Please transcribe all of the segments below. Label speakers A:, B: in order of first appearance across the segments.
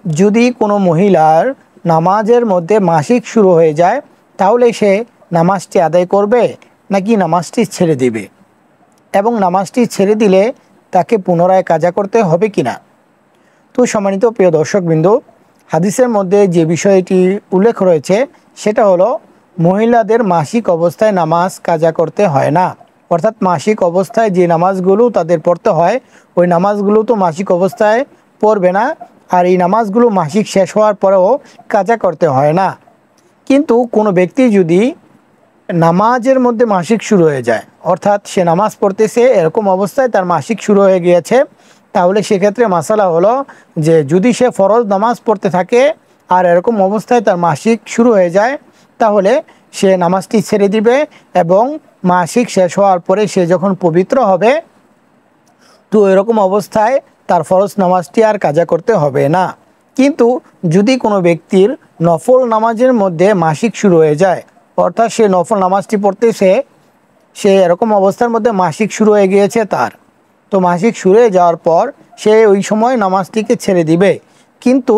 A: যদি কোনো মহিলার নামাজের মধ্যে মাসিক শুরু হয়ে যায় তাহলে সে নামাজটি আদায় করবে নাকি নামাজটি ছেড়ে দিবে, এবং নামাজটি ছেড়ে দিলে তাকে পুনরায় কাজা করতে হবে কিনা। তো সম্মানিত প্রিয় দর্শকবৃন্দ, হাদিসের মধ্যে যে বিষয়টি উল্লেখ রয়েছে সেটা হলো মহিলাদের মাসিক অবস্থায় নামাজ কাজা করতে হয় না। অর্থাৎ মাসিক অবস্থায় যে নামাজগুলো তাদের পড়তে হয় ওই নামাজগুলো তো মাসিক অবস্থায় পড়বে না, আর এই নামাজগুলো মাসিক শেষ হওয়ার পরেও কাজা করতে হয় না। কিন্তু কোনো ব্যক্তি যদি নামাজের মধ্যে মাসিক শুরু হয়ে যায়, অর্থাৎ সে নামাজ পড়তেছে এরকম অবস্থায় তার মাসিক শুরু হয়ে গিয়েছে, তাহলে সেক্ষেত্রে মাসালা হলো যে যদি সে ফরজ নামাজ পড়তে থাকে আর এরকম অবস্থায় তার মাসিক শুরু হয়ে যায় তাহলে সে নামাজটি ছেড়ে দিবে, এবং মাসিক শেষ হওয়ার পরে সে যখন পবিত্র হবে তো এরকম অবস্থায় তার ফরজ নামাজটি আর কাজা করতে হবে না। কিন্তু যদি কোনো ব্যক্তির নফল নামাজের মধ্যে মাসিক শুরু হয়ে যায়, অর্থাৎ সে নফল নামাজটি পড়তেছে, সে এরকম অবস্থার মধ্যে মাসিক শুরু হয়ে গিয়েছে তার, তো মাসিক শুরু হয়ে যাওয়ার পর সে ওই সময় নামাজটিকে ছেড়ে দিবে। কিন্তু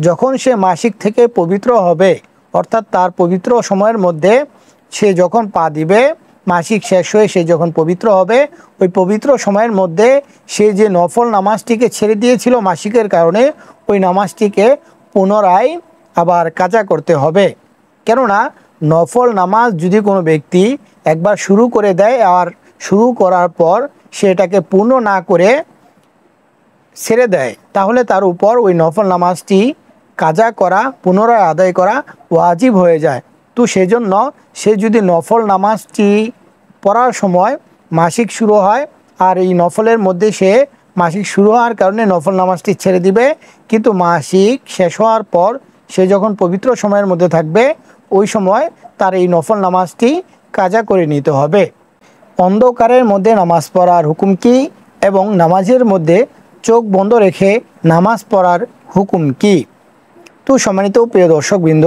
A: যখন সে মাসিক থেকে পবিত্র হবে, অর্থাৎ তার পবিত্র সময়ের মধ্যে সে যখন পা দিবে, মাসিক শেষ হয়ে সে যখন পবিত্র হবে, ওই পবিত্র সময়ের মধ্যে সে যে নফল নামাজটিকে ছেড়ে দিয়েছিল মাসিকের কারণে, ওই নামাজটিকে পুনরায় আবার কাজা করতে হবে। কেননা নফল নামাজ যদি কোনো ব্যক্তি একবার শুরু করে দেয় আর শুরু করার পর সেটাকে পূর্ণ না করে ছেড়ে দেয়, তাহলে তার উপর ওই নফল নামাজটি কাজা করা, পুনরায় আদায় করা ওয়াজিব হয়ে যায়। তো সেজন্য সে যদি নফল নামাজটি পড়ার সময় মাসিক শুরু হয় আর এই নফলের মধ্যে সে মাসিক শুরু হওয়ার কারণে নফল নামাজটি ছেড়ে দিবে, কিন্তু মাসিক শেষ হওয়ার পর সে যখন পবিত্র সময়ের মধ্যে থাকবে ওই সময় তার এই নফল নামাজটি কাজা করে নিতে হবে। অন্ধকারের মধ্যে নামাজ পড়ার হুকুম কি, এবং নামাজের মধ্যে চোখ বন্ধ রেখে নামাজ পড়ার হুকুম কি। তো সম্মানিত প্রিয় দর্শকবৃন্দ,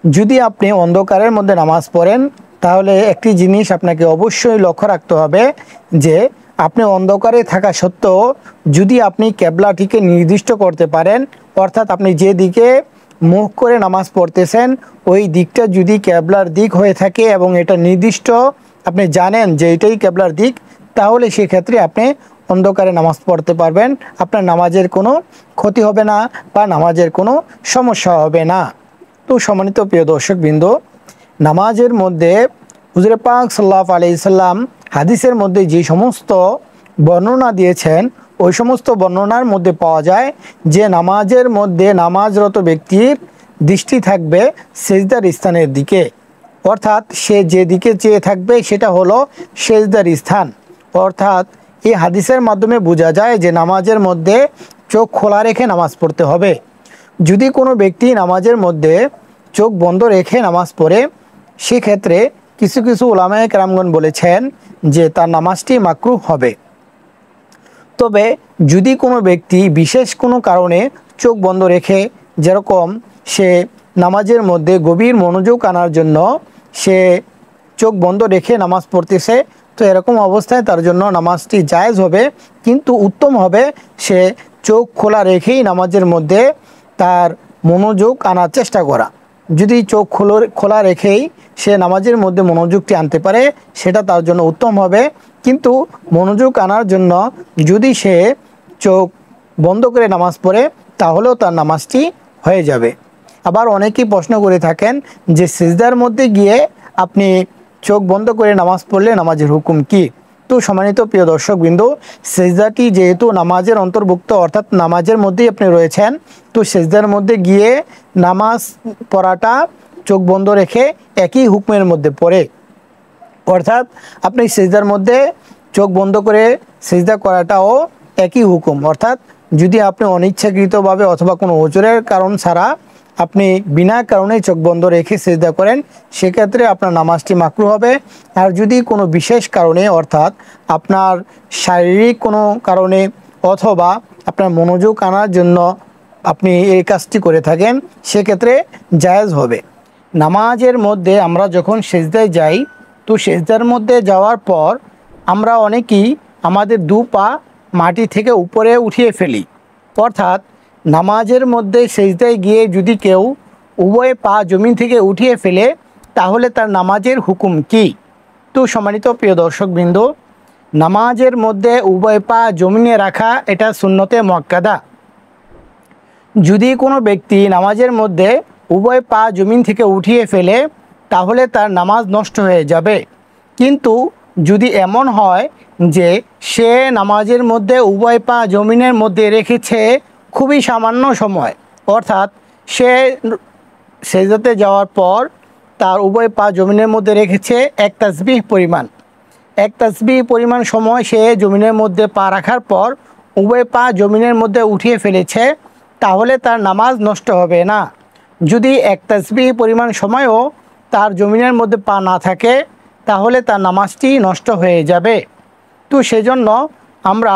A: যদি আপনি অন্ধকারের মধ্যে নামাজ পড়েন তাহলে একটি জিনিস আপনাকে অবশ্যই লক্ষ্য রাখতে হবে যে আপনি অন্ধকারে থাকা সত্ত্বেও যদি আপনি কেবলাটিকে নির্দিষ্ট করতে পারেন, অর্থাৎ আপনি যে দিকে মুখ করে নামাজ পড়তেছেন ওই দিকটা যদি কেবলার দিক হয়ে থাকে এবং এটা নির্দিষ্ট আপনি জানেন যে এটাই কেবলার দিক, তাহলে সেক্ষেত্রে আপনি অন্ধকারে নামাজ পড়তে পারবেন, আপনার নামাজের কোনো ক্ষতি হবে না বা নামাজের কোনো সমস্যা হবে না। তো সম্মানিত প্রিয় দর্শকবৃন্দ, নামাজের মধ্যে হুজুর পাক সাল্লাল্লাহু আলাইহি সাল্লাম হাদিসের মধ্যে যে সমস্ত বর্ণনা দিয়েছেন ওই সমস্ত বর্ণনার মধ্যে পাওয়া যায় যে নামাজের মধ্যে নামাজরত ব্যক্তির দৃষ্টি থাকবে সেজদার স্থানের দিকে, অর্থাৎ সে যে দিকে চেয়ে থাকবে সেটা হলো সেজদার স্থান। অর্থাৎ এই হাদিসের মাধ্যমে বোঝা যায় যে নামাজের মধ্যে চোখ খোলা রেখে নামাজ পড়তে হবে। যদি কোনো ব্যক্তি নামাজের মধ্যে চোখ বন্ধ রেখে নামাজ পড়ে সেক্ষেত্রে কিছু কিছু উলামায়ে কেরামগণ বলেছেন যে তার নামাজটি মাকরুহ হবে। তবে যদি কোনো ব্যক্তি বিশেষ কোনো কারণে চোখ বন্ধ রেখে, যেরকম সে নামাজের মধ্যে গভীর মনোযোগ আনার জন্য সে চোখ বন্ধ রেখে নামাজ পড়তেছে, তো এরকম অবস্থায় তার জন্য নামাজটি জায়েজ হবে, কিন্তু উত্তম হবে সে চোখ খোলা রেখেই নামাজের মধ্যে তার মনোযোগ আনার চেষ্টা করা। যদি চোখ খোলা রেখেই সে নামাজের মধ্যে মনোযোগটি আনতে পারে সেটা তার জন্য উত্তম হবে, কিন্তু মনোযোগ আনার জন্য যদি সে চোখ বন্ধ করে নামাজ পড়ে তাহলেও তার নামাজটি হয়ে যাবে। আবার অনেকেই প্রশ্ন করে থাকেন যে সিজদার মধ্যে গিয়ে আপনি চোখ বন্ধ করে নামাজ পড়লে নামাজের হুকুম কি। তো সম্মানিত প্রিয় দর্শকবৃন্দ, সিজদাটি যেহেতু নামাজের অন্তর্ভুক্ত, অর্থাৎ নামাজের মধ্যেই আপনি রয়েছেন, তো সিজদার মধ্যে গিয়ে নামাজ পড়াটা চোখ বন্ধ রেখে একই হুকুমের মধ্যে পড়ে। অর্থাৎ আপনি সিজদার মধ্যে চোখ বন্ধ করে সিজদা করাটাও একই হুকুম। অর্থাৎ যদি আপনি অনিচ্ছাকৃতভাবে অথবা কোনো ওজরের কারণ ছাড়া আপনি বিনা কারণে চোখ বন্ধ রেখে সিজদা করেন সেক্ষেত্রে আপনার নামাজটি মাকরুহ হবে। আর যদি কোনো বিশেষ কারণে, অর্থাৎ আপনার শারীরিক কোনো কারণে অথবা আপনার মনোযোগ আনার জন্য আপনি এই কাজটি করে থাকেন সেক্ষেত্রে জায়েজ হবে। নামাজের মধ্যে আমরা যখন সিজদায় যাই তো সিজদার মধ্যে যাওয়ার পর আমরা অনেকেই আমাদের দু পা মাটি থেকে উপরে উঠিয়ে ফেলি, অর্থাৎ নামাজের মধ্যে সেজদায় গিয়ে যদি কেউ উভয় পা জমিন থেকে উঠিয়ে ফেলে তাহলে তার নামাজের হুকুম কি? তো সম্মানিত প্রিয় দর্শকবৃন্দ, নামাজের মধ্যে উভয় পা জমিনে রাখা এটা সুন্নতে মুআক্কাদা। যদি কোনো ব্যক্তি নামাজের মধ্যে উভয় পা জমিন থেকে উঠিয়ে ফেলে তাহলে তার নামাজ নষ্ট হয়ে যাবে। কিন্তু যদি এমন হয় যে সে নামাজের মধ্যে উভয় পা জমিনের মধ্যে রেখেছে খুবই সামান্য সময়, অর্থাৎ সে সেজদাতে যাওয়ার পর তার উভয় পা জমিনের মধ্যে রেখেছে এক তাসবিহ পরিমাণ সময় সে জমিনের মধ্যে পা রাখার পর উভয় পা জমিনের মধ্যে উঠিয়ে ফেলেছে, তাহলে তার নামাজ নষ্ট হবে না। যদি এক তাসবিহ পরিমাণ সময়ও তার জমিনের মধ্যে পা না থাকে তাহলে তার নামাজটি নষ্ট হয়ে যাবে। তো সেজন্য আমরা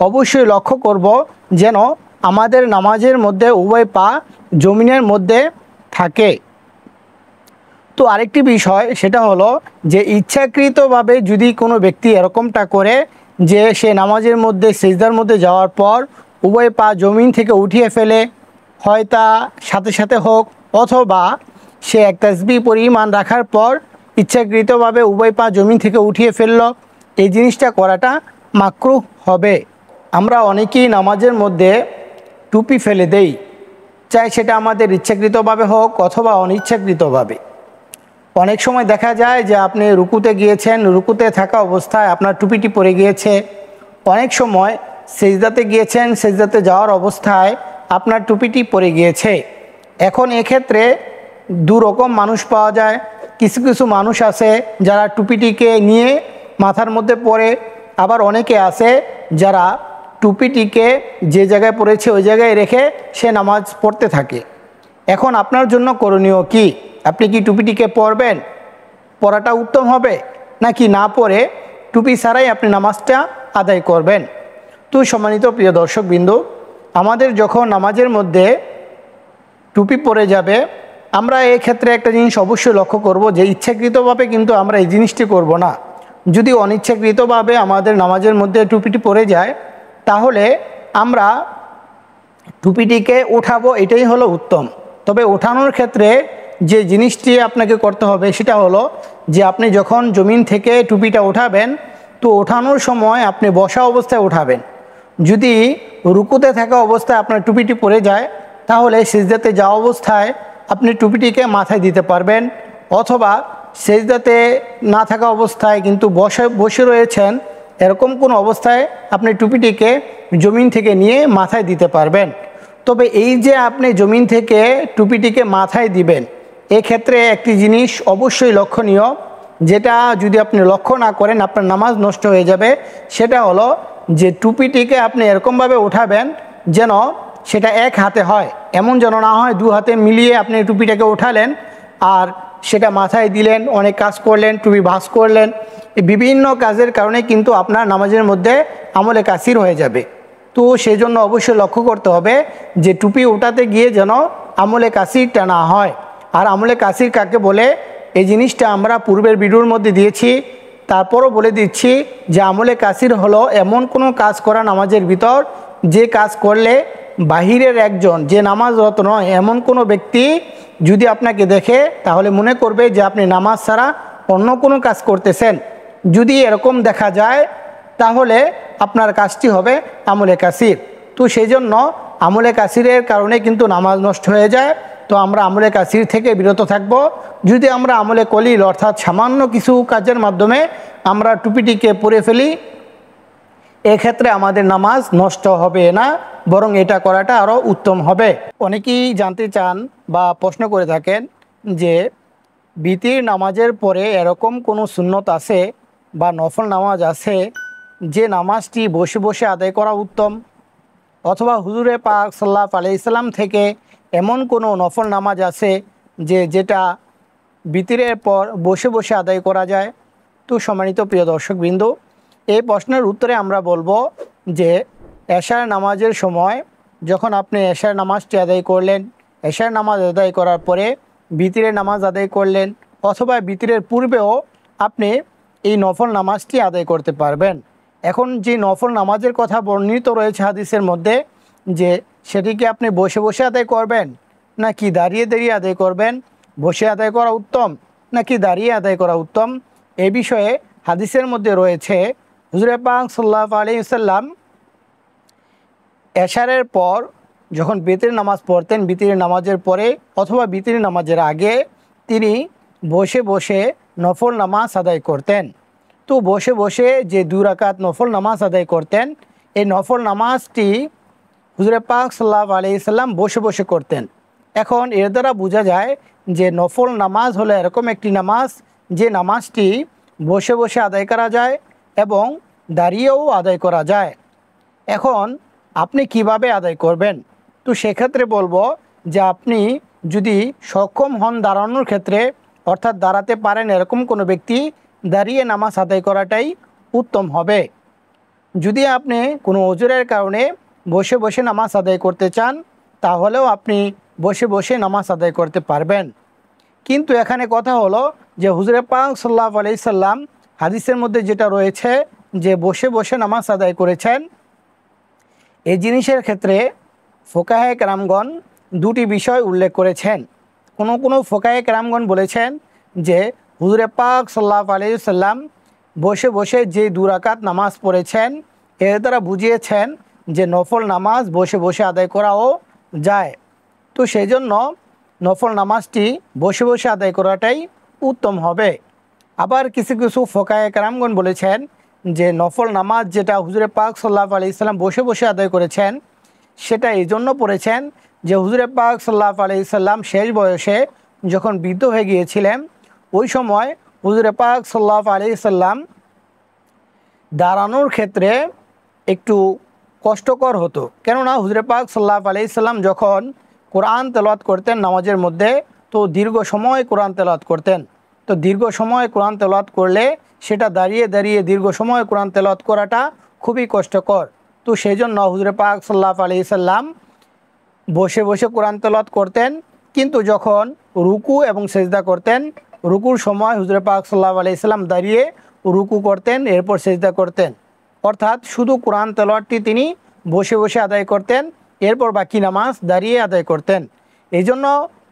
A: অবশ্যই লক্ষ্য করব যেন আমাদের নামাজের মধ্যে উভয় পা জমিনের মধ্যে থাকে। তো আরেকটি বিষয় সেটা হলো যে ইচ্ছাকৃতভাবে যদি কোনো ব্যক্তি এরকমটা করে যে সে নামাজের মধ্যে সিজদার মধ্যে যাওয়ার পর উভয় পা জমিন থেকে উঠিয়ে ফেলে, হয় তা সাথে সাথে হোক অথবা সে এক তাসবিহ পরিমাণ রাখার পর ইচ্ছাকৃতভাবে উভয় পা জমিন থেকে উঠিয়ে ফেলল, এই জিনিসটা করাটা মাকরুহ হবে। আমরা অনেকেই নামাজের মধ্যে টুপি ফেলে দেই, চাই সেটা আমাদের ইচ্ছাকৃতভাবে হোক অথবা অনিচ্ছাকৃতভাবে। অনেক সময় দেখা যায় যে আপনি রুকুতে গিয়েছেন, রুকুতে থাকা অবস্থায় আপনার টুপিটি পরে গিয়েছে। অনেক সময় সেজদাতে গিয়েছেন, সেজদাতে যাওয়ার অবস্থায় আপনার টুপিটি পরে গিয়েছে। এখন এক্ষেত্রে দুরকম মানুষ পাওয়া যায়। কিছু কিছু মানুষ আছে যারা টুপিটিকে নিয়ে মাথার মধ্যে পরে, আবার অনেকে আছে যারা টুপিটিকে যে জায়গায় পড়েছে ওই জায়গায় রেখে সে নামাজ পড়তে থাকে। এখন আপনার জন্য করণীয় কি? আপনি কি টুপিটিকে পরবেন? পরাটা উত্তম হবে, নাকি না পরে টুপি ছাড়াই আপনি নামাজটা আদায় করবেন? তো সম্মানিত প্রিয় দর্শকবৃন্দ, আমাদের যখন নামাজের মধ্যে টুপি পরে যাবে, আমরা এই ক্ষেত্রে একটা জিনিস অবশ্যই লক্ষ্য করব যে ইচ্ছাকৃতভাবে কিন্তু আমরা এই জিনিসটি করব না। যদি অনিচ্ছাকৃতভাবে আমাদের নামাজের মধ্যে টুপিটি পরে যায় তাহলে আমরা টুপিটিকে উঠাবো, এটাই হলো উত্তম। তবে ওঠানোর ক্ষেত্রে যে জিনিসটি আপনাকে করতে হবে সেটা হলো যে আপনি যখন জমিন থেকে টুপিটা উঠাবেন তো ওঠানোর সময় আপনি বসা অবস্থায় উঠাবেন। যদি রুকুতে থাকা অবস্থায় আপনার টুপিটি পরে যায় তাহলে সিজদাতে যাওয়া অবস্থায় আপনি টুপিটিকে মাথায় দিতে পারবেন, অথবা সিজদাতে না থাকা অবস্থায় কিন্তু বসে রয়েছেন এরকম কোনো অবস্থায় আপনি টুপিটিকে জমিন থেকে নিয়ে মাথায় দিতে পারবেন। তবে এই যে আপনি জমিন থেকে টুপিটিকে মাথায় দিবেন, এক্ষেত্রে একটি জিনিস অবশ্যই লক্ষণীয়, যেটা যদি আপনি লক্ষ্য না করেন আপনার নামাজ নষ্ট হয়ে যাবে। সেটা হলো যে টুপিটিকে আপনি এরকমভাবে উঠাবেন যেন সেটা এক হাতে হয়, এমন যেন না হয় দু হাতে মিলিয়ে আপনি টুপিটাকে উঠালেন আর সেটা মাথায় দিলেন, অনেক কাজ করলেন, টুপি ভাঁজ করলেন। এই বিভিন্ন কাজের কারণে কিন্তু আপনার নামাজের মধ্যে আমলে কাসির হয়ে যাবে। তো সেই জন্য অবশ্যই লক্ষ্য করতে হবে যে টুপি উঠাতে গিয়ে যেন আমলে কাসিরটা না হয়। আর আমলে কাসির কাকে বলে এই জিনিসটা আমরা পূর্বের ভিডিওর মধ্যে দিয়েছি, তারপরও বলে দিচ্ছি যে আমলে কাসির হলো এমন কোনো কাজ করা নামাজের ভিতর যে কাজ করলে বাহিরের একজন যে নামাজরত নয় এমন কোনো ব্যক্তি যদি আপনাকে দেখে তাহলে মনে করবে যে আপনি নামাজ ছাড়া অন্য কোনো কাজ করতেছেন। যদি এরকম দেখা যায় তাহলে আপনার কাজটি হবে আমলে কাসির। তো সেই জন্য আমলে কাসিরের কারণে কিন্তু নামাজ নষ্ট হয়ে যায়। তো আমরা আমলে কাসির থেকে বিরত থাকব। যদি আমরা আমলে কলিল অর্থাৎ সামান্য কিছু কাজের মাধ্যমে আমরা টুপিটিকে পরে ফেলি, এক্ষেত্রে আমাদের নামাজ নষ্ট হবে না, বরং এটা করাটা আরও উত্তম হবে। অনেকেই জানতে চান বা প্রশ্ন করে থাকেন যে বিতির নামাজের পরে এরকম কোনো সুন্নত আছে বা নফল নামাজ আছে যে নামাজটি বসে বসে আদায় করা উত্তম, অথবা হুজুরে পাক সাল্লাল্লাহু আলাইহি সাল্লাম থেকে এমন কোনো নফল নামাজ আছে যেটা বিতিরের পর বসে বসে আদায় করা যায়? তো সম্মানিত প্রিয় দর্শকবৃন্দ, এই প্রশ্নের উত্তরে আমরা বলবো যে এশার নামাজের সময় যখন আপনি এশার নামাজটি আদায় করলেন, এশার নামাজ আদায় করার পরে বিতিরের নামাজ আদায় করলেন, অথবা বিতিরের পূর্বেও আপনি এই নফল নামাজটি আদায় করতে পারবেন। এখন যে নফল নামাজের কথা বর্ণিত রয়েছে হাদিসের মধ্যে যে সেটি কি আপনি বসে বসে আদায় করবেন নাকি দাঁড়িয়ে দাঁড়িয়ে আদায় করবেন? বসে আদায় করা উত্তম নাকি দাঁড়িয়ে আদায় করা উত্তম? এ বিষয়ে হাদিসের মধ্যে রয়েছে হুজুরে পাক সাল্লাল্লাহু আলাইহি ওয়াসাল্লাম এশারের পর যখন বিতির নামাজ পড়তেন, বিতির নামাজের পরে অথবা বিতির নামাজের আগে তিনি বসে বসে নফল নামাজ আদায় করতেন। তো বসে বসে যে 2 রাকাত নফল নামাজ আদায় করতেন, এই নফল নামাজটি হুজুরে পাক সাল্লাল্লাহু আলাইহি সাল্লাম বসে বসে করতেন। এখন এর দ্বারা বোঝা যায় যে নফল নামাজ হলো এরকম একটি নামাজ যে নামাজটি বসে বসে আদায় করা যায় এবং দাঁড়িয়েও আদায় করা যায়। এখন আপনি কিভাবে আদায় করবেন? তো সেক্ষেত্রে বলবো যে আপনি যদি সক্ষম হন দাঁড়ানোর ক্ষেত্রে, অর্থাৎ দাঁড়াতে পারেন এরকম কোনো ব্যক্তি, দাঁড়িয়ে নামাজ আদায় করাটাই উত্তম হবে। যদি আপনি কোনো ওজরের কারণে বসে বসে নামাজ আদায় করতে চান, তাহলেও আপনি বসে বসে নামাজ আদায় করতে পারবেন। কিন্তু এখানে কথা হলো যে হুজুরে পাক সাল্লাল্লাহু আলাইহি সাল্লাম হাদিসের মধ্যে যেটা রয়েছে যে বসে বসে নামাজ আদায় করেছেন, এই জিনিসের ক্ষেত্রে ফোকাহে কেরামগণ 2টি বিষয় উল্লেখ করেছেন। কোনো ফোকাহে কেরামগণ বলেছেন যে হুজুরে পাক সাল্লাল্লাহু আলাইহি সাল্লাম বসে বসে যে 2 রাকাত নামাজ পড়েছেন, এর দ্বারা বুঝিয়েছেন যে নফল নামাজ বসে বসে আদায় করাও যায়। তো সেই জন্য নফল নামাজটি বসে বসে আদায় করাটাই উত্তম হবে। আবার কিছু কিছু ফোকাহে কেরামগণ বলেছেন যে নফল নামাজ যেটা হুজুরে পাক সাল্লাল্লাহু আলাইহি সাল্লাম বসে বসে আদায় করেছেন, সেটা এই জন্য পড়েছেন যে হুজুরে পাক সাল্লাল্লাহু আলাইহি সাল্লাম শেষ বয়সে যখন বৃদ্ধ হয়ে গিয়েছিলেন, ওই সময় হুজুরে পাক সাল্লাল্লাহু আলাইহি সাল্লাম দাঁড়ানোর ক্ষেত্রে একটু কষ্টকর হতো। কেননা হুজুরে পাক সাল্লাল্লাহু আলাইহি সাল্লাম যখন কোরআন তেলাওয়াত করতেন নামাজের মধ্যে, তো দীর্ঘ সময় কোরআন তেলাওয়াত করতেন। তো দীর্ঘ সময় কোরআন তেলাওয়াত করলে সেটা দাঁড়িয়ে দাঁড়িয়ে দীর্ঘ সময় কোরআন তেলাওয়াত করাটা খুবই কষ্টকর। তো সেই জন্য হুজুরে পাক সাল্লাল্লাহু আলাইহি সাল্লাম বসে বসে কোরআন তেলাওয়াত করতেন। কিন্তু যখন রুকু এবং সেজদা করতেন, রুকুর সময় হুজুরে পাক সাল্লাল্লাহু আলাইহি সাল্লাম দাঁড়িয়ে রুকু করতেন, এরপর সেজদা করতেন। অর্থাৎ শুধু কোরআন তেলাওয়াতটি তিনি বসে বসে আদায় করতেন, এরপর বাকি নামাজ দাঁড়িয়ে আদায় করতেন। এই জন্য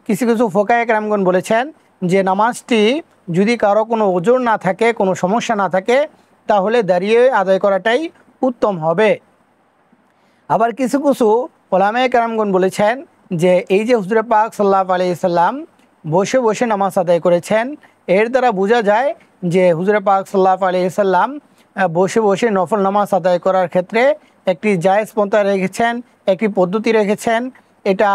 A: কিছু কিছু ফোকায়ে কেরামগণ বলেছেন যে নামাজটি যদি কারো কোনো ওজর না থাকে, কোনো সমস্যা না থাকে, তাহলে দাঁড়িয়ে আদায় করাটাই উত্তম হবে। আবার কিছু কিছু ওলামায়ে কেরামগণ বলেছেন যে এই যে হুজুরে পাক সাল্লাল্লাহু আলাইহি সাল্লাম বসে বসে নামাজ আদায় করেছেন, এর দ্বারা বোঝা যায় যে হুজুরে পাক সাল্লাল্লাহু আলাইহি সাল্লাম বসে বসে নফল নামাজ আদায় করার ক্ষেত্রে একটি জায়েজ পন্থা রেখেছেন, একটি পদ্ধতি রেখেছেন। এটা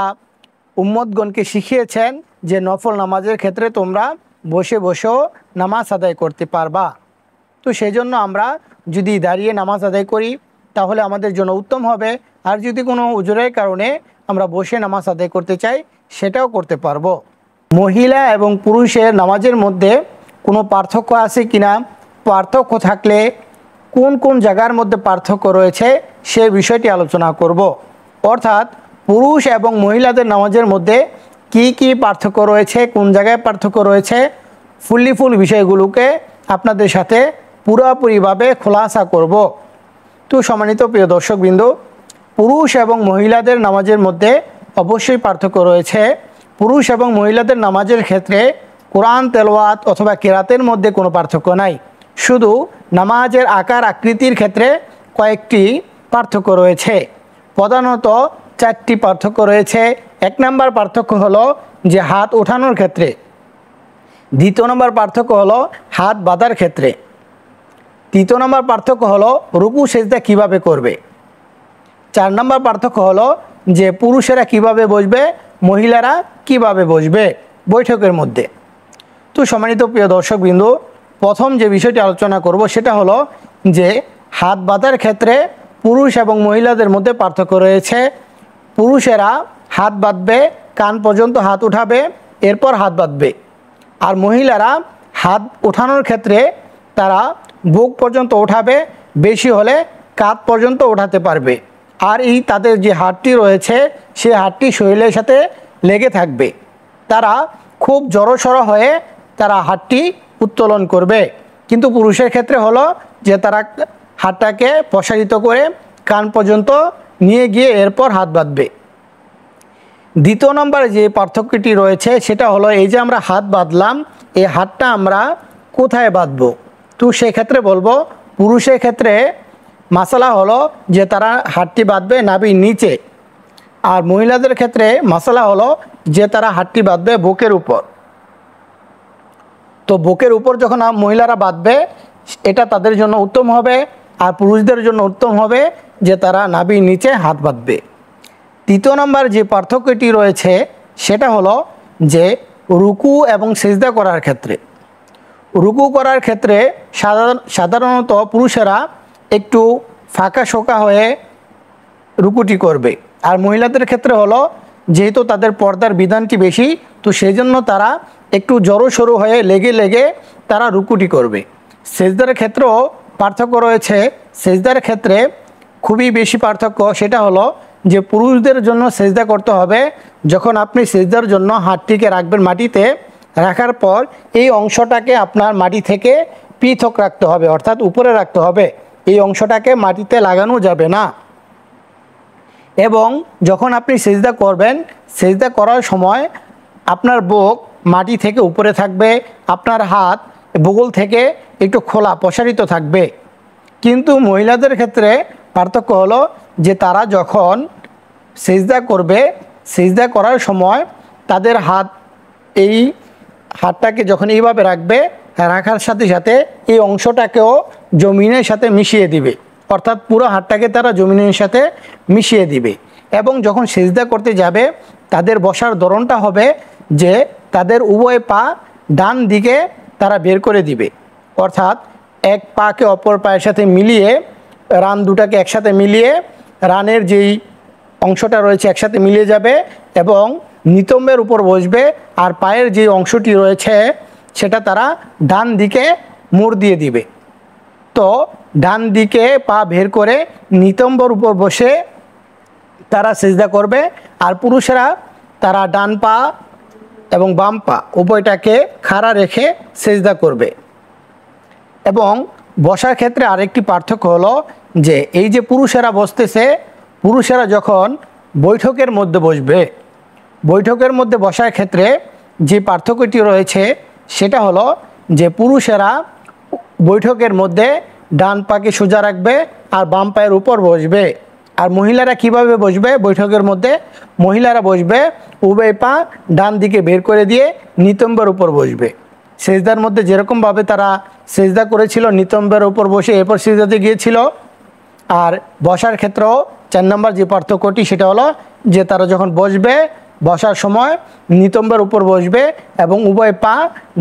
A: উম্মতগণকে শিখিয়েছেন যে নফল নামাজের ক্ষেত্রে তোমরা বসে বসেও নামাজ আদায় করতে পারবা। তো সেই জন্য আমরা যদি দাঁড়িয়ে নামাজ আদায় করি তাহলে আমাদের জন্য উত্তম হবে। আর যদি কোনো উজরের কারণে আমরা বসে নামাজ আদায় করতে চাই, সেটাও করতে পারবো। মহিলা এবং পুরুষের নামাজের মধ্যে কোনো পার্থক্য আছে কিনা, পার্থক্য থাকলে কোন কোন জায়গার মধ্যে পার্থক্য রয়েছে সে বিষয়টি আলোচনা করব। অর্থাৎ পুরুষ এবং মহিলাদের নামাজের মধ্যে কি কি পার্থক্য রয়েছে, কোন জায়গায় পার্থক্য রয়েছে, ফুল বিষয়গুলোকে আপনাদের সাথে পুরোপুরিভাবে খোলাসা করব। তো সম্মানিত প্রিয় দর্শকবৃন্দ, পুরুষ এবং মহিলাদের নামাজের মধ্যে অবশ্যই পার্থক্য রয়েছে। পুরুষ এবং মহিলাদের নামাজের ক্ষেত্রে কোরআন তেলাওয়াত অথবা কেরাতের মধ্যে কোনো পার্থক্য নাই, শুধু নামাজের আকার আকৃতির ক্ষেত্রে কয়েকটি পার্থক্য রয়েছে। প্রধানত 4টি পার্থক্য রয়েছে। 1 নম্বর পার্থক্য হলো যে হাত ওঠানোর ক্ষেত্রে। 2 নম্বর পার্থক্য হলো হাত বাঁধার ক্ষেত্রে। 3 নম্বর পার্থক্য হলো রুকু সেজদা কিভাবে করবে। 4 নম্বর পার্থক্য হলো যে পুরুষেরা কিভাবে বসবে, মহিলারা কিভাবে বসবে বৈঠকের মধ্যে। তো সম্মানিত প্রিয় দর্শকবৃন্দ, প্রথম যে বিষয়টি আলোচনা করব সেটা হলো যে হাত বাঁধার ক্ষেত্রে পুরুষ এবং মহিলাদের মধ্যে পার্থক্য রয়েছে। পুরুষেরা হাত বাঁধবে, কান পর্যন্ত হাত উঠাবে, এরপর হাত বাঁধবে। আর মহিলারা হাত ওঠানোর ক্ষেত্রে তারা বুক পর্যন্ত ওঠাবে, বেশি হলে কাঁধ পর্যন্ত ওঠাতে পারবে। আর এই তাদের যে হাতটি রয়েছে সেই হাতটি শরীরের সাথে লেগে থাকবে। তারা খুব জড়সড় হয়ে তারা হাতটি উত্তোলন করবে। কিন্তু পুরুষের ক্ষেত্রে হলো যে তারা হাতটাকে প্রসারিত করে কান পর্যন্ত নিয়ে গিয়ে এরপর হাত বাঁধবে। দ্বিতীয় নম্বর যে পার্থক্যটি রয়েছে সেটা হলো এই যে আমরা হাত বাঁধলাম, এই হাতটা আমরা কোথায় বাঁধবো? তো সেক্ষেত্রে বলবো পুরুষের ক্ষেত্রে মাসালা হলো যে তারা হাতটি বাঁধবে নাভির নিচে, আর মহিলাদের ক্ষেত্রে মাসালা হলো যে তারা হাতটি বাঁধবে বুকের উপর। তো বুকের উপর যখন মহিলারা বাঁধবে এটা তাদের জন্য উত্তম হবে, আর পুরুষদের জন্য উত্তম হবে যে তারা নাভির নিচে হাত বাঁধবে। তৃতীয় নম্বর যে পার্থক্যটি রয়েছে সেটা হলো যে রুকু এবং সিজদা করার ক্ষেত্রে। রুকু করার ক্ষেত্রে সাধারণত পুরুষেরা একটু ফাঁকা শোকা হয়ে রুকুটি করবে, আর মহিলাদের ক্ষেত্রে হলো যেহেতু তাদের পর্দার বিধানটি বেশি, তো সেই জন্য তারা একটু জড়োসড়ো হয়ে লেগে লেগে তারা রুকুটি করবে। সেজদার ক্ষেত্রেও পার্থক্য রয়েছে। সেজদার ক্ষেত্রে খুবই বেশি পার্থক্য, সেটা হলো যে পুরুষদের জন্য সেজদা করতে হবে যখন আপনি সেজদার জন্য হাতটিকে রাখবেন মাটিতে, রাখার পর এই অংশটাকে আপনার মাটি থেকে পৃথক রাখতে হবে, অর্থাৎ উপরে রাখতে হবে, এই অংশটাকে মাটিতে লাগানো যাবে না। এবং যখন আপনি সেজদা করবেন, সেজদা করার সময় আপনার বুক মাটি থেকে উপরে থাকবে, আপনার হাত বগল থেকে একটু খোলা প্রসারিত থাকবে। কিন্তু মহিলাদের ক্ষেত্রে পার্থক্য হলো যে তারা যখন সেজদা করবে, সেজদা করার সময় তাদের এই হাতটাকে যখন এইভাবে রাখবে, রাখার সাথে সাথে এই অংশটাকেও জমিনের সাথে মিশিয়ে দিবে, অর্থাৎ পুরো হাতটাকে তারা জমিনের সাথে মিশিয়ে দিবে। এবং যখন সেজদা করতে যাবে তাদের বসার ধরনটা হবে যে তাদের উভয় পা ডান দিকে তারা বের করে দিবে, অর্থাৎ এক পাকে অপর পায়ের সাথে মিলিয়ে, রান দুটাকে একসাথে মিলিয়ে রানের যেই অংশটা রয়েছে একসাথে মিলিয়ে যাবে এবং নিতম্বের উপর বসবে, আর পায়ের যে অংশটি রয়েছে সেটা তারা ডান দিকে মোড় দিয়ে দিবে। তো ডান দিকে পা বের করে নিতম্বর উপর বসে তারা সেজদা করবে, আর পুরুষেরা তারা ডান পা এবং বাম পা উভয়টাকে খাড়া রেখে সেজদা করবে। এবং বসার ক্ষেত্রে আরেকটি পার্থক্য হলো যে এই যে পুরুষেরা বসতেছে, পুরুষেরা যখন বৈঠকের মধ্যে বসবে, বৈঠকের মধ্যে বসার ক্ষেত্রে যে পার্থক্যটি রয়েছে সেটা হলো যে পুরুষেরা বৈঠকের মধ্যে ডান পাকে সোজা রাখবে আর বাম পায়ের উপর বসবে। আর মহিলারা কিভাবে বসবে বৈঠকের মধ্যে? মহিলারা বসবে উভয় পা ডান দিকে বের করে দিয়ে নিতম্বের উপর বসবে। সেজদার মধ্যে যেরকমভাবে তারা সেজদা করেছিল, নিতম্বের উপর বসে এরপর সেজদাতে গিয়েছিল। আর বসার ক্ষেত্রেও 4 নম্বর যে পার্থক্যটি সেটা হলো যে তারা যখন বসবে, বসার সময় নিতম্বের উপর বসবে এবং উভয় পা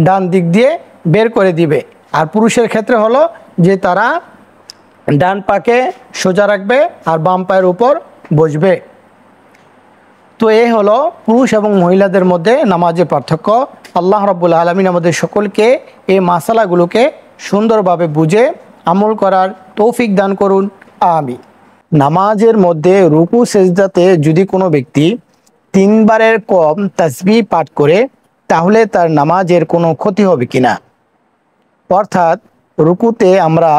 A: ডান দিক দিয়ে বের করে দিবে। আর পুরুষের ক্ষেত্রে হলো যে তারা ডান পাকে সোজা রাখবে আর বাম পায়ের উপর বসবে। তো এই হলো পুরুষ এবং মহিলাদের মধ্যে নামাজের পার্থক্য। আল্লাহ রাব্বুল আলামিন আমাদের সকলকে এই মাসালাগুলোকে সুন্দরভাবে বুঝে আমল করার তৌফিক দান করুন, আমিন। নামাজের মধ্যে রুকু সেজদাতে যদি কোনো ব্যক্তি 3 বারের কম তাসবিহ পাঠ করে তাহলে তার নামাজের কোনো ক্ষতি হবে কিনা? অর্থাৎ রুকুতে আমরা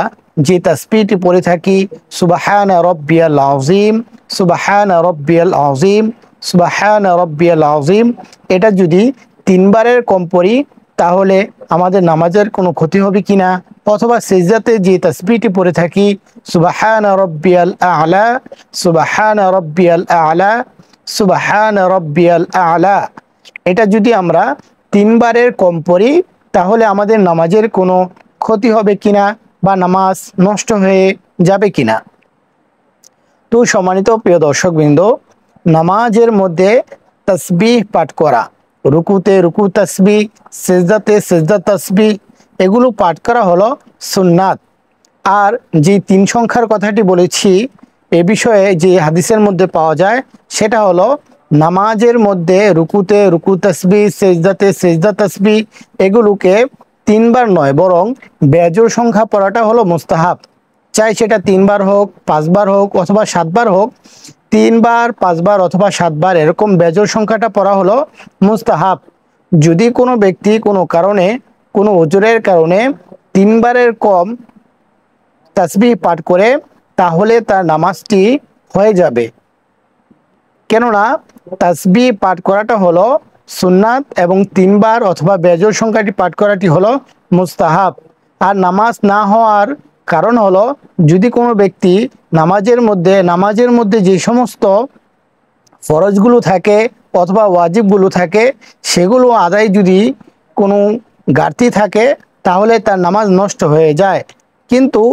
A: যে তাসবিহটি পড়ে থাকি সুবহানা রাব্বিয়াল আযীম, সুবহানা রাব্বিয়াল আযীম, সুবহানা রাব্বিয়াল আযীম, এটা যদি 3 বারের কম পড়ি তাহলে আমাদের নামাজের কোনো ক্ষতি হবে কিনা? অথবা সিজদাতে যে তাসবিহটি পড়ে থাকি সুবহানা রাব্বিয়াল আ'লা, সুবহানা রাব্বিয়াল আ'লা, সুবহানা রাব্বিয়াল আ'লা, এটা যদি আমরা 3 বারের কম পড়ি তাহলে আমাদের নামাজের কোনো ক্ষতি হবে কিনা বা নামাজ নষ্ট হয়ে যাবে কিনা? তো সম্মানিত প্রিয় দর্শকবৃন্দ, নামাজের মধ্যে তাসবিহ পাঠ করা, রুকুতে রুকু তাসবিহ, সিজদাতে সিজদা তাসবিহ, এগুলো পাঠ করা হলো সুন্নাত। আর যে 3 সংখ্যার কথাটি বলেছি এ বিষয়ে যে হাদিসের মধ্যে পাওয়া যায় সেটা হলো নামাজের মধ্যে রুকুতে রুকু তাসবিহ, সিজদাতে সিজদা তাসবিহ এগুলোকে 3 বার নয় বরং বেজোড় সংখ্যা পড়াটা হলো মুস্তাহাব। চাই সেটা 3 বার হোক, 5 বার হোক অথবা 7 বার হোক, 3 বার 5 বার অথবা 7 বার এরকম বেজোড় সংখ্যাটা পড়া হলো মুস্তাহাব। যদি কোনো ব্যক্তি কোনো কারণে, কোনো ওজরের কারণে 3 বারের কম তাসবিহ পাঠ করে তাহলে তার নামাজটি হয়ে যাবে। কেননা তাসবিহ পাঠ করাটা হলো সুন্নাত এবং 3 বার অথবা বেজোড় সংখ্যাটি পাঠ করাটি হলো মুস্তাহাব। আর নামাজ না হওয়ার কারণ হলো যদি কোনো ব্যক্তি নামাজের মধ্যে যে সমস্ত ফরজগুলো থাকে অথবা ওয়াজিবগুলো থাকে সেগুলো আদায় যদি কোনো ঘাটতি থাকে তাহলে তার নামাজ নষ্ট হয়ে যায়। কিন্তু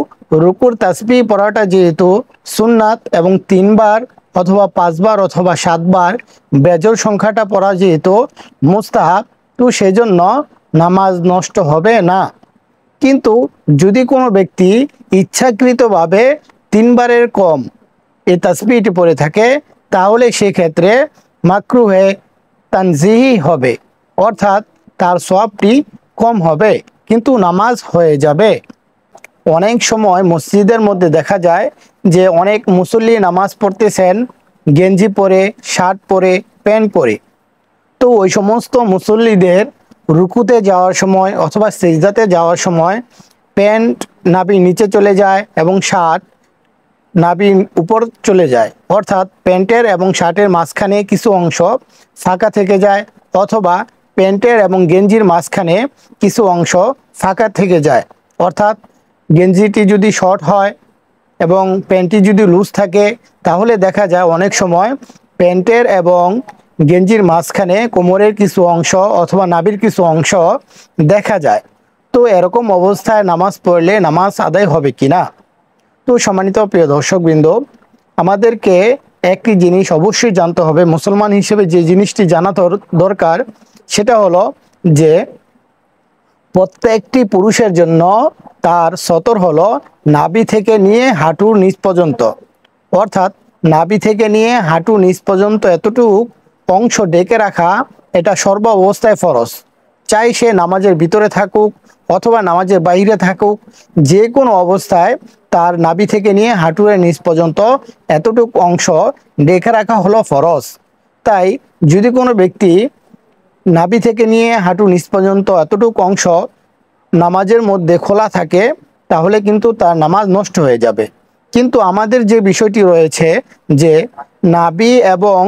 A: রুকুর তাসবিহ পড়াটা যেহেতু সুন্নাত এবং 3 বার অথবা 5 বার অথবা 7 বার বেজোড় সংখ্যাটা পড়া যেহেতু মুস্তাহাব, তো সেজন্য নামাজ নষ্ট হবে না। কিন্তু যদি কোনো ব্যক্তি ইচ্ছাকৃতভাবে 3 বারের কম এই তাসবিহটি পড়ে থাকে তাহলে সেক্ষেত্রে মাকরুহে তানজিহি হবে, অর্থাৎ তার সওয়াবটি কম হবে কিন্তু নামাজ হয়ে যাবে। অনেক সময় মসজিদের মধ্যে দেখা যায় যে অনেক মুসল্লি নামাজ পড়তেছেন গেঞ্জি পরে, শার্ট পরে, প্যান্ট পরে। তো ওই সমস্ত মুসল্লিদের রুকুতে যাওয়ার সময় অথবা সিজদাতে যাওয়ার সময় প্যান্ট নাভি নিচে চলে যায় এবং শার্ট নাভি উপর চলে যায়, অর্থাৎ প্যান্টের এবং শার্টের মাঝখানে কিছু অংশ ফাঁকা থেকে যায় অথবা প্যান্টের এবং গেঞ্জির মাঝখানে কিছু অংশ ফাঁকা থেকে যায়। অর্থাৎ গেঞ্জিটি যদি শর্ট হয় এবং প্যান্টটি যদি লুজ থাকে তাহলে দেখা যায় অনেক সময় প্যান্টের এবং গেঞ্জির মাঝখানে কোমরের কিছু অংশ অথবা নাভির কিছু অংশ দেখা যায়। তো এরকম অবস্থায় নামাজ পড়লে নামাজ আদায় হবে কিনা? তো সম্মানিত প্রিয় দর্শকবৃন্দ, আমাদেরকে একটি জিনিস অবশ্যই জানতে হবে, মুসলমান হিসেবে যে জিনিসটি জানা দরকার সেটা হলো যে প্রত্যেকটি পুরুষের জন্য তার সতর হলো নাভি থেকে নিয়ে হাঁটুর নিচ পর্যন্ত, অর্থাৎ নাভি থেকে নিয়ে হাঁটুর নিচ পর্যন্ত এতটুকু অংশ ডেকে রাখা এটা সর্ব অবস্থায় ফরজ। চাই সে নামাজের ভিতরে থাকুক অথবা নামাজের বাইরে থাকুক, যে কোনো অবস্থায় তার নাভি থেকে নিয়ে হাঁটুরের নিচ পর্যন্ত এতটুকু অংশ ডেকে রাখা হলো ফরজ। তাই যদি কোনো ব্যক্তি নাভি থেকে নিয়ে হাঁটু নিচ পর্যন্ত এতটুকু অংশ নামাজের মধ্যে খোলা থাকে তাহলে কিন্তু তার নামাজ নষ্ট হয়ে যাবে। কিন্তু আমাদের যে বিষয়টি রয়েছে যে নাভি এবং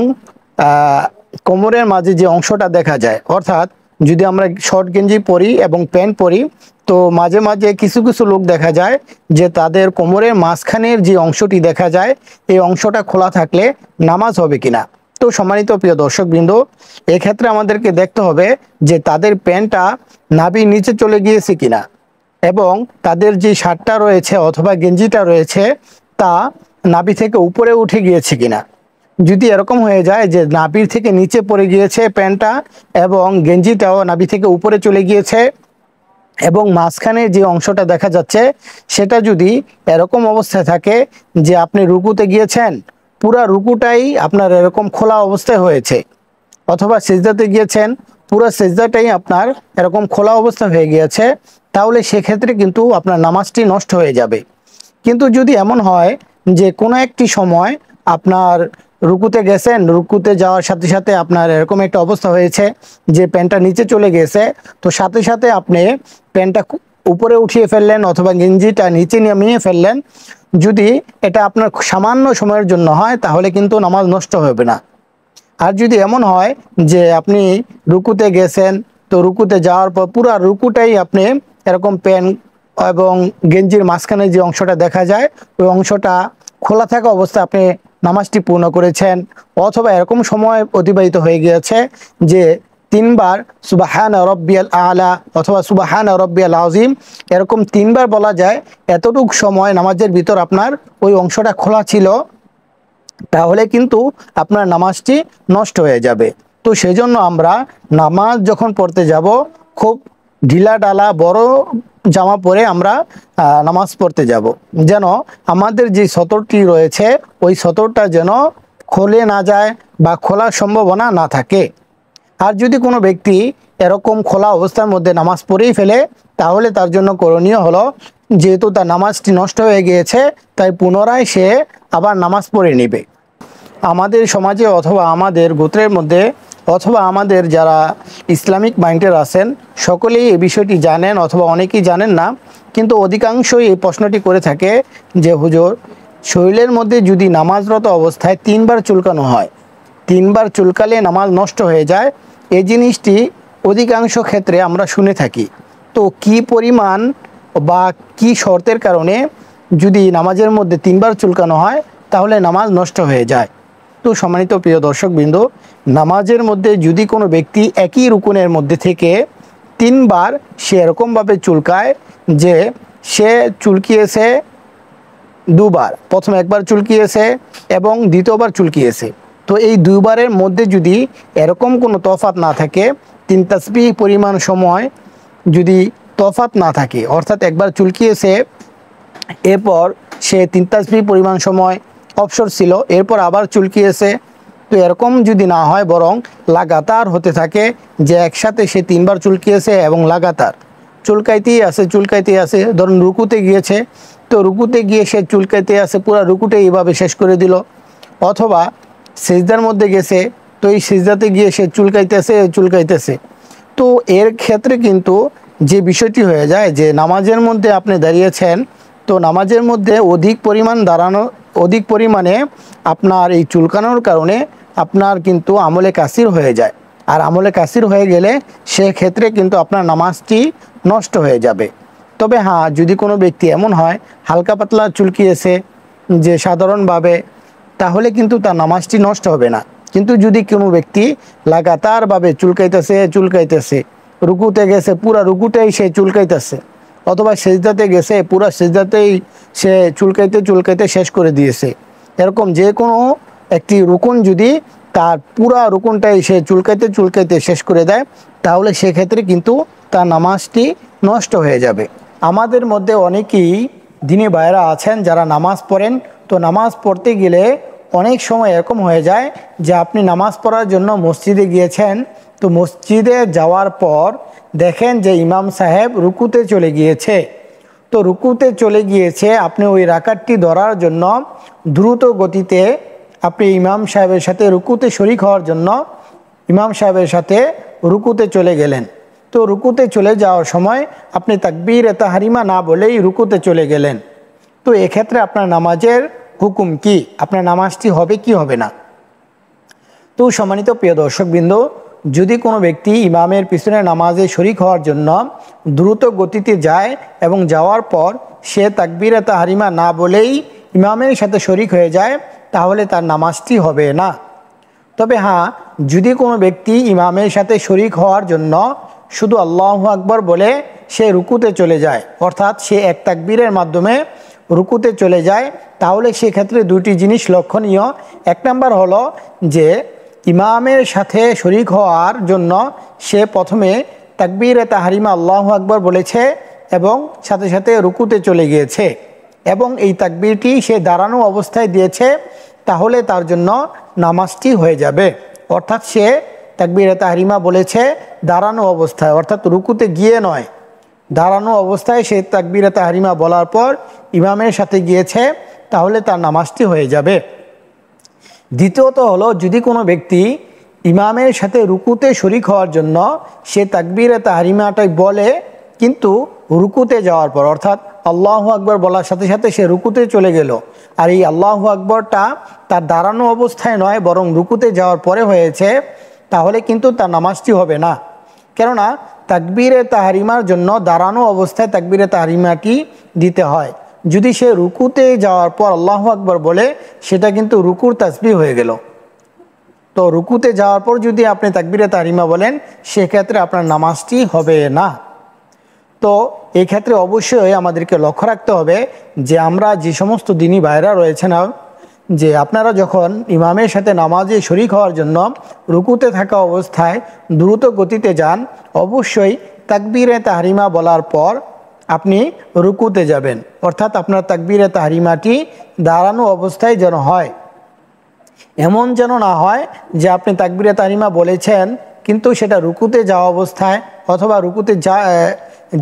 A: কোমরের মাঝে যে অংশটা দেখা যায়, অর্থাৎ যদি আমরা শর্ট গেঞ্জি পরি এবং প্যান্ট পরি তো মাঝে মাঝে কিছু কিছু লোক দেখা যায় যে তাদের কোমরের মাঝখানের যে অংশটি দেখা যায় এই অংশটা খোলা থাকলে নামাজ হবে কিনা। তো সম্মানিত প্রিয় দর্শকবৃন্দ, এক্ষেত্রে আমাদেরকে দেখতে হবে যে তাদের প্যান্টটা নাভির নিচে চলে গিয়েছে কিনা এবং তাদের যে শার্টটা রয়েছে অথবা গেঞ্জিটা রয়েছে তা নাভি থেকে উপরে উঠে গিয়েছে কিনা। যদি এরকম হয়ে যায় যে নাভির থেকে নিচে পড়ে গিয়েছে প্যান্টটা এবং গেঞ্জিটাও নাভি থেকে উপরে চলে গিয়েছে এবং মাঝখানে যে অংশটা দেখা যাচ্ছে সেটা যদি এরকম অবস্থায় থাকে যে আপনি রুকুতে গিয়েছেন, পুরা রুকুটাই আপনার এরকম খোলা অবস্থায় হয়েছে, অথবা সিজদাতে গিয়েছেন পুরো সিজদাটাই আপনার এরকম খোলা অবস্থা হয়ে গিয়েছে, তাহলে সেক্ষেত্রে কিন্তু আপনার নামাজটি নষ্ট হয়ে যাবে। কিন্তু যদি এমন হয় যে কোনো একটি সময় আপনার রুকুতে গেছেন, রুকুতে যাওয়ার সাথে সাথে আপনার এরকম একটা অবস্থা হয়েছে যে প্যান্টটা নিচে চলে গেছে, তো সাথে সাথে আপনি প্যান্টটা উপরে উঠিয়ে ফেললেন অথবা গেঞ্জিটা নিচে নামিয়ে ফেললেন, যদি এটা আপনার সামান্য সময়ের জন্য হয় তাহলে কিন্তু নামাজ নষ্ট হবে না। আর যদি এমন হয় যে আপনি রুকুতে গেছেন, তো রুকুতে যাওয়ার পর পুরো রুকুটাই আপনি এরকম প্যান্ট এবং গেঞ্জির মাঝখানে যে অংশটা দেখা যায় ওই অংশটা খোলা থাকা অবস্থায় আপনি নামাজটি পূর্ণ করেছেন, অথবা এরকম সময় অতিবাহিত হয়ে গিয়েছে যে 3 বার সুবহানা রব্বিয়াল আলা অথবা সুবহানা রব্বিয়াল আযীম এরকম 3 বার বলা যায়, এতটুকু সময় নামাজের ভিতর আপনার ওই অংশটা খোলা ছিল, তাহলে কিন্তু আপনার নামাজটি নষ্ট হয়ে যাবে। তো সেজন্য আমরা নামাজ যখন পড়তে যাব খুব ঢিলা ডালা বড় জামা পরে আমরা নামাজ পড়তে যাব, যেন আমাদের যে সতরটি রয়েছে ওই সতরটা যেন খুলে না যায় বা খোলার সম্ভাবনা না থাকে। আর যদি কোনো ব্যক্তি এরকম খোলা অবস্থার মধ্যে নামাজ পড়েই ফেলে তাহলে তার জন্য করণীয় হলো, যেহেতু তার নামাজটি নষ্ট হয়ে গিয়েছে তাই পুনরায় সে আবার নামাজ পড়ে নেবে। আমাদের সমাজে অথবা আমাদের গোত্রের মধ্যে অথবা আমাদের যারা ইসলামিক মাইন্ডের আছেন সকলেই এই বিষয়টি জানেন অথবা অনেকেই জানেন না, কিন্তু অধিকাংশই এই প্রশ্নটি করে থাকে যে হুজুর, শরীরের মধ্যে যদি নামাজরত অবস্থায় 3 বার চুলকানো হয় তিনবার চুলকালে নামাজ নষ্ট হয়ে যায়, এই জিনিসটি অধিকাংশ ক্ষেত্রে আমরা শুনে থাকি। তো কি পরিমাণ বা কি শর্তের কারণে যদি নামাজের মধ্যে তিনবার চুলকানো হয় তাহলে নামাজ নষ্ট হয়ে যায়? তো সম্মানিত প্রিয় দর্শকবৃন্দ, নামাজের মধ্যে যদি কোনো ব্যক্তি একই রুকুনের মধ্যে থেকে তিনবার সে এরকমভাবে চুলকায় যে সে চুলকিয়েছে দুবার, প্রথম একবার চুলকিয়েছে এবং দ্বিতীয়বার চুলকিয়েছে, তো এই দুইবারের মধ্যে যদি এরকম কোনো তফাৎ না থাকে, তিন তাসবিহ পরিমাণ সময় যদি তফাৎ না থাকে, অর্থাৎ একবার চুলকিয়েছে এরপর সে তিন তাসবিহ পরিমাণ সময় অবসর ছিল, এরপর আবার চুলকিয়েছে, তো এরকম যদি না হয় বরং লাগাতার হতে থাকে যে একসাথে সে তিনবার চুলকিয়েছে এবং লাগাতার চুলকাইতেই আছে, ধরুন রুকুতে গিয়েছে, তো রুকুতে গিয়ে সে চুলকাইতে আছে, পুরো রুকুটে এইভাবে শেষ করে দিল, অথবা সিজদার মধ্যে গেছে, তো এই সিজদাতে গিয়ে সে চুলকাইতেছে, তো এর ক্ষেত্রে কিন্তু যে বিষয়টি হয়ে যায় যে নামাজের মধ্যে আপনি দাঁড়িয়েছেন, তো নামাজের মধ্যে অধিক পরিমাণে আপনার এই চুলকানোর কারণে আপনার কিন্তু আমলে কাসির হয়ে যায়, আর আমলে কাসির হয়ে গেলে সেক্ষেত্রে কিন্তু আপনার নামাজটি নষ্ট হয়ে যাবে। তবে হ্যাঁ, যদি কোনো ব্যক্তি এমন হয় হালকা পাতলা চুলকিয়েছে যে সাধারণভাবে, তাহলে কিন্তু তার নামাজটি নষ্ট হবে না। কিন্তু যদি কোনো ব্যক্তি লাগাতারভাবে চুলকাইতেছে, রুকুতে গেছে পুরা রুকুতেই সে চুলকাইতেছে, অথবা সেজদাতে গেছে পুরা সেজদাতেই সে চুলকাইতে শেষ করে দিয়েছে, এরকম যে কোনো একটি রুকুন যদি তার পুরা রুকুনটাই সে চুলকাইতে শেষ করে দেয়, তাহলে সেক্ষেত্রে কিন্তু তার নামাজটি নষ্ট হয়ে যাবে। আমাদের মধ্যে অনেকেই দিনী ভাইরা আছেন যারা নামাজ পড়েন, তো নামাজ পড়তে গেলে অনেক সময় এরকম হয়ে যায় যে আপনি নামাজ পড়ার জন্য মসজিদে গিয়েছেন, তো মসজিদে যাওয়ার পর দেখেন যে ইমাম সাহেব রুকুতে চলে গিয়েছে, তো রুকুতে চলে গিয়েছে, আপনি ওই রাকাতটি ধরার জন্য দ্রুত গতিতে আপনি ইমাম সাহেবের সাথে রুকুতে শরিক হওয়ার জন্য ইমাম সাহেবের সাথে রুকুতে চলে গেলেন। তো রুকুতে চলে যাওয়ার সময় আপনি তাকবীরে তাহরিমা না বলেই রুকুতে চলে গেলেন, তো এক্ষেত্রে আপনার নামাজের হুকুম কি? আপনার নামাজটি হবে কি হবে না? তো সম্মানিত প্রিয় দর্শকবৃন্দ, যদি কোনো ব্যক্তি ইমামের পিছনে নামাজে শরিক হওয়ার জন্য দ্রুত গতিতে যায় এবং যাওয়ার পর সে তাকবীরে তাহরিমা না বলেই ইমামের সাথে শরিক হয়ে যায়, তাহলে তার নামাজটি হবে না। তবে হ্যাঁ, যদি কোনো ব্যক্তি ইমামের সাথে শরিক হওয়ার জন্য শুধু আল্লাহু আকবার বলে সে রুকুতে চলে যায়, অর্থাৎ সে এক তাকবীরের মাধ্যমে রুকুতে চলে যায়, তাহলে সেক্ষেত্রে দুটি জিনিস লক্ষণীয়। এক নাম্বার হলো যে ইমামের সাথে শরিক হওয়ার জন্য সে প্রথমে তাকবীরে তাহরিমা আল্লাহু আকবার বলেছে এবং সাথে সাথে রুকুতে চলে গিয়েছে, এবং এই তাকবীরটি সে দাঁড়ানো অবস্থায় দিয়েছে, তাহলে তার জন্য নামাজটি হয়ে যাবে। অর্থাৎ সে তাকবীরে তাহরিমা বলেছে দাঁড়ানো অবস্থায়, অর্থাৎ রুকুতে গিয়ে নয়, দাঁড়ানো অবস্থায় সে তাকবীরে তাহরিমা বলার পর ইমামের সাথে গিয়েছে, তাহলে তার নামাজটি হয়ে যাবে। দ্বিতীয়ত হলো, যদি কোনো ব্যক্তি ইমামের সাথে রুকুতে শরিক হওয়ার জন্য সে তাকবীরে তাহরিমাটাই বলে, কিন্তু রুকুতে যাওয়ার পর অর্থাৎ আল্লাহু আকবার বলার সাথে সাথে সে রুকুতে চলে গেল, আর এই আল্লাহু আকবরটা তার দাঁড়ানো অবস্থায় নয় বরং রুকুতে যাওয়ার পরে হয়েছে, তাহলে কিন্তু তার নামাজটি হবে না। কেননা তাকবীরে তাহরিমার জন্য দাঁড়ানো অবস্থায় তাকবীরে তাহরিমাটি দিতে হয়। যদি সে রুকুতে যাওয়ার পর আল্লাহু আকবার বলে, সেটা কিন্তু রুকুর তাসবিহ হয়ে গেল। তো রুকুতে যাওয়ার পর যদি আপনি তাকবীরে তাহরিমা বলেন, সেক্ষেত্রে আপনার নামাজটি হবে না। তো এই ক্ষেত্রে অবশ্যই আমাদেরকে লক্ষ্য রাখতে হবে যে আমরা যে সমস্ত দিনী ভাইরা রয়েছেন, যে আপনারা যখন ইমামের সাথে নামাজে শরিক হওয়ার জন্য রুকুতে থাকা অবস্থায় দ্রুত গতিতে যান, অবশ্যই তাকবীরে তাহরিমা বলার পর আপনি রুকুতে যাবেন, অর্থাৎ আপনার তাকবীরে তাহরিমাটি দাঁড়ানো অবস্থায় যেন হয়। এমন যেন না হয় যে আপনি তাকবীরে তাহরিমা বলেছেন কিন্তু সেটা রুকুতে যাওয়া অবস্থায় অথবা রুকুতে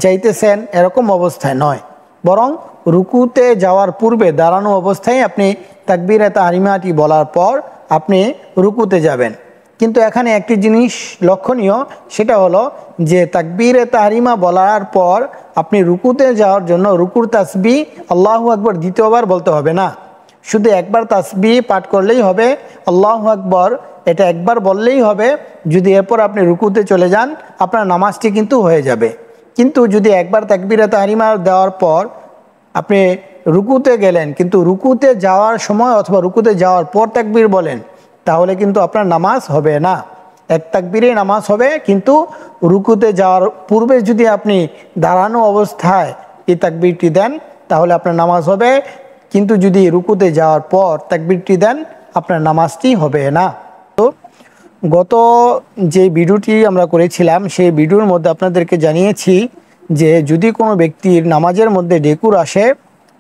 A: যাইতেছেন এরকম অবস্থায় নয়, বরং রুকুতে যাওয়ার পূর্বে দাঁড়ানো অবস্থায় আপনি তাকবীরে তাহরিমাটি বলার পর আপনি রুকুতে যাবেন। কিন্তু এখানে একটি জিনিস লক্ষণীয়, সেটা হলো যে তাকবীরে তাহরিমা বলার পর আপনি রুকুতে যাওয়ার জন্য রুকুর তাসবিহ আল্লাহু আকবার দ্বিতীয়বার বলতে হবে না, শুধু একবার তাসবিহ পাঠ করলেই হবে। আল্লাহু আকবার এটা একবার বললেই হবে। যদি এরপর আপনি রুকুতে চলে যান আপনার নামাজটি কিন্তু হয়ে যাবে। কিন্তু যদি একবার তাকবীরে তাহরিমা দেওয়ার পর আপনি রুকুতে গেলেন কিন্তু রুকুতে যাওয়ার সময় অথবা রুকুতে যাওয়ার পর তাকবীর বলেন, তাহলে কিন্তু আপনার নামাজ হবে না। এক তাকবীরে নামাজ হবে, কিন্তু রুকুতে যাওয়ার পূর্বে যদি আপনি দাঁড়ানো অবস্থায় এই তাকবীরটি দেন তাহলে আপনার নামাজ হবে, কিন্তু যদি রুকুতে যাওয়ার পর তাকবীরটি দেন আপনার নামাজটি হবে না। তো গত যে ভিডিওটি আমরা করেছিলাম সেই ভিডিওর মধ্যে আপনাদেরকে জানিয়েছি যে যদি কোনো ব্যক্তির নামাজের মধ্যে ডেকুর আসে,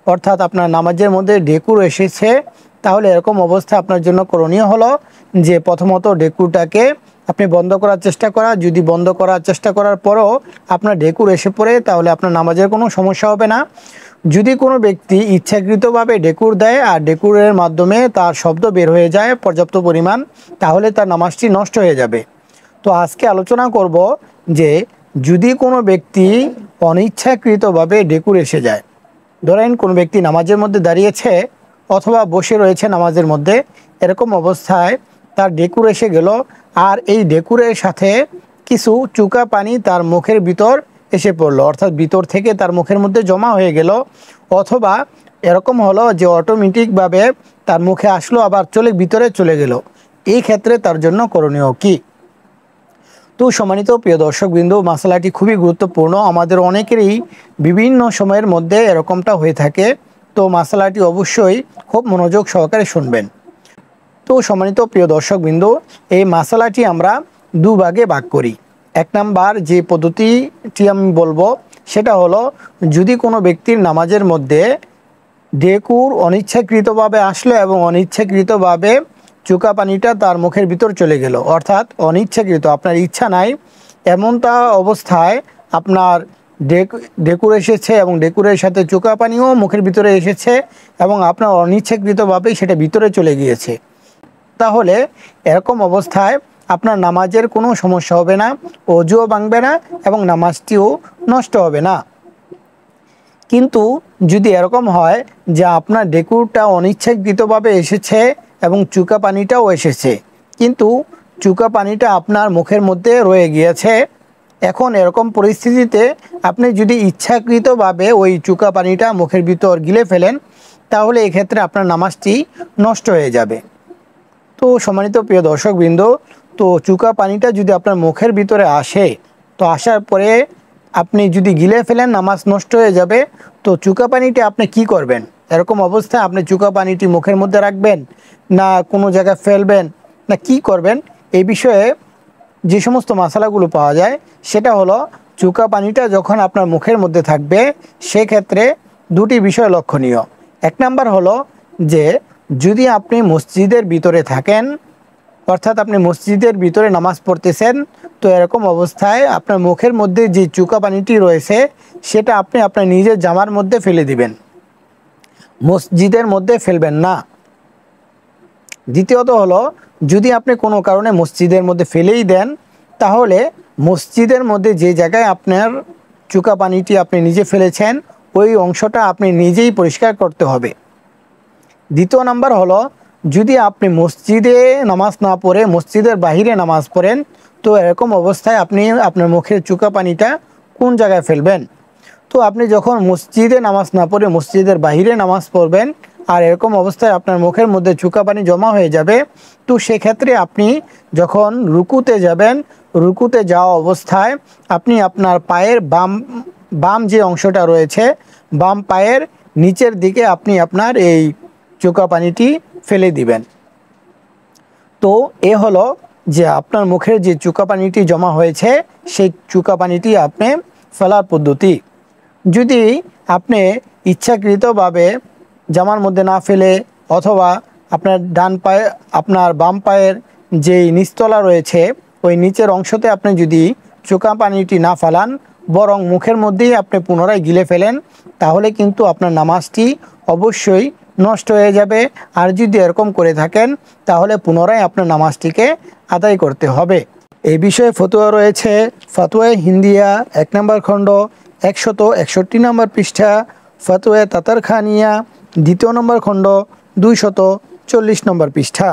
A: অর্থাৎ আপনার নামাজের মধ্যে ডেকুর এসেছে, তাহলে এরকম অবস্থা আপনার জন্য করণীয় হলো যে প্রথমত ডেকুরটাকে আপনি বন্ধ করার চেষ্টা করা। যদি বন্ধ করার চেষ্টা করার পরও আপনার ডেকুর এসে পড়ে তাহলে আপনার নামাজের কোনো সমস্যা হবে না। যদি কোনো ব্যক্তি ইচ্ছাকৃতভাবে ডেকুর দেয় আর ডেকুরের মাধ্যমে তার শব্দ বের হয়ে যায় পর্যাপ্ত পরিমাণ, তাহলে তার নামাজটি নষ্ট হয়ে যাবে। তো আজকে আলোচনা করব যে যদি কোনো ব্যক্তি অনিচ্ছাকৃতভাবে ডেকুর এসে যায়, ধরেন কোনো ব্যক্তি নামাজের মধ্যে দাঁড়িয়েছে অথবা বসে রয়েছে নামাজের মধ্যে, এরকম অবস্থায় তার ডেকুর এসে গেল আর এই ডেকুরের সাথে কিছু চুকা পানি তার মুখের ভিতর এসে পড়লো, অর্থাৎ ভিতর থেকে তার মুখের মধ্যে জমা হয়ে গেল, অথবা এরকম হলো যে অটোমেটিকভাবে তার মুখে আসলো আবার ভিতরে চলে গেল। এই ক্ষেত্রে তার জন্য করণীয় কি? তো সম্মানিত প্রিয় দর্শকবৃন্দু, মশলাটি খুবই গুরুত্বপূর্ণ। আমাদের অনেকেরই বিভিন্ন সময়ের মধ্যে এরকমটা হয়ে থাকে। তো মশলাটি অবশ্যই খুব মনোযোগ সহকারে শুনবেন। তো সম্মানিত প্রিয় দর্শকবৃন্দু, এই মশলাটি আমরা দুভাগে ভাগ করি। এক নাম্বার যে পদ্ধতিটি আমি বলবো সেটা হলো, যদি কোনো ব্যক্তির নামাজের মধ্যে ডেকুর অনিচ্ছাকৃতভাবে আসলো এবং অনিচ্ছাকৃতভাবে চুকা পানিটা তার মুখের ভিতর চলে গেল, অর্থাৎ অনিচ্ছাকৃত, আপনার ইচ্ছা নাই এমনটা অবস্থায় আপনার ডেকুর এসেছে এবং ডেকুরের সাথে চুকা পানিও মুখের ভিতরে এসেছে এবং আপনার অনিচ্ছাকৃতভাবেই সেটা ভিতরে চলে গিয়েছে, তাহলে এরকম অবস্থায় আপনার নামাজের কোনো সমস্যা হবে না, অজুও ভাঙবে না এবং নামাজটিও নষ্ট হবে না। কিন্তু যদি এরকম হয় যে আপনার ডেকুরটা অনিচ্ছাকৃতভাবে এসেছে এবং চুকা পানিটাও এসেছে, কিন্তু চুকা পানিটা আপনার মুখের মধ্যে রয়ে গিয়েছে, এখন এরকম পরিস্থিতিতে আপনি যদি ইচ্ছাকৃতভাবে ওই চুকা পানিটা মুখের ভিতর গিলে ফেলেন তাহলে এক্ষেত্রে আপনার নামাজটি নষ্ট হয়ে যাবে। তো সম্মানিত প্রিয় দর্শকবৃন্দ, তো চুকা পানিটা যদি আপনার মুখের ভিতরে আসে, তো আসার পরে আপনি যদি গিলে ফেলেন নামাজ নষ্ট হয়ে যাবে। তো চুকা পানিটা আপনি কি করবেন? এরকম অবস্থায় আপনি চুকা পানিটি মুখের মধ্যে রাখবেন না কোনো জায়গায় ফেলবেন না কি করবেন? এই বিষয়ে যে সমস্ত মশলাগুলো পাওয়া যায় সেটা হলো, চুকা পানিটা যখন আপনার মুখের মধ্যে থাকবে সেক্ষেত্রে দুটি বিষয় লক্ষণীয়। এক নাম্বার হলো যে যদি আপনি মসজিদের ভিতরে থাকেন, অর্থাৎ আপনি মসজিদের ভিতরে নামাজ পড়তেছেন, তো এরকম অবস্থায় আপনার মুখের মধ্যে যে চুকা পানিটি রয়েছে সেটা আপনি আপনার নিজের জামার মধ্যে ফেলে দিবেন, মসজিদের মধ্যে ফেলবেন না। দ্বিতীয়ত হলো, যদি আপনি কোনো কারণে মসজিদের মধ্যে ফেলেই দেন তাহলে মসজিদের মধ্যে যে জায়গায় আপনার চুকা পানিটি আপনি নিজে ফেলেছেন ওই অংশটা আপনি নিজেই পরিষ্কার করতে হবে। দ্বিতীয় নাম্বার হলো, যদি আপনি মসজিদে নামাজ না পড়ে মসজিদের বাহিরে নামাজ পড়েন, তো এরকম অবস্থায় আপনি আপনার মুখের চুকা পানিটা কোন জায়গায় ফেলবেন? তো আপনি যখন মসজিদে নামাজ না পড়ে মসজিদের বাহিরে নামাজ পড়বেন আর এরকম অবস্থায় আপনার মুখের মধ্যে চুকা পানি জমা হয়ে যাবে, তো সেক্ষেত্রে আপনি যখন রুকুতে যাবেন, রুকুতে যাওয়া অবস্থায় আপনি আপনার পায়ের বাম যে অংশটা রয়েছে বাম পায়ের নিচের দিকে আপনি আপনার এই চুকা পানিটি ফেলে দিবেন। তো এ হলো যে আপনার মুখের যে চুকা পানিটি জমা হয়েছে সেই চুকা পানিটি আপনি ফেলার পদ্ধতি। যদি আপনি ইচ্ছাকৃতভাবে জামার মধ্যে না ফেলে অথবা আপনার আপনার বাম পায়ের যেই নিচতলা রয়েছে ওই নিচের অংশতে আপনি যদি চুকা পানিটি না ফেলান বরং মুখের মধ্যেই আপনি পুনরায় গিলে ফেলেন, তাহলে কিন্তু আপনার নামাজটি অবশ্যই নষ্ট হয়ে যাবে। আর যদি এরকম করে থাকেন তাহলে পুনরায় আপনার নামাজটিকে আদায় করতে হবে। এই বিষয়ে ফতোয়া রয়েছে ফতোয়ায়ে হিন্দিয়া 1 নম্বর খণ্ড 161 নম্বর পৃষ্ঠা, ফতোয়ায়ে তাতারখানিয়া 2 নম্বর খণ্ড 240 নম্বর পৃষ্ঠা।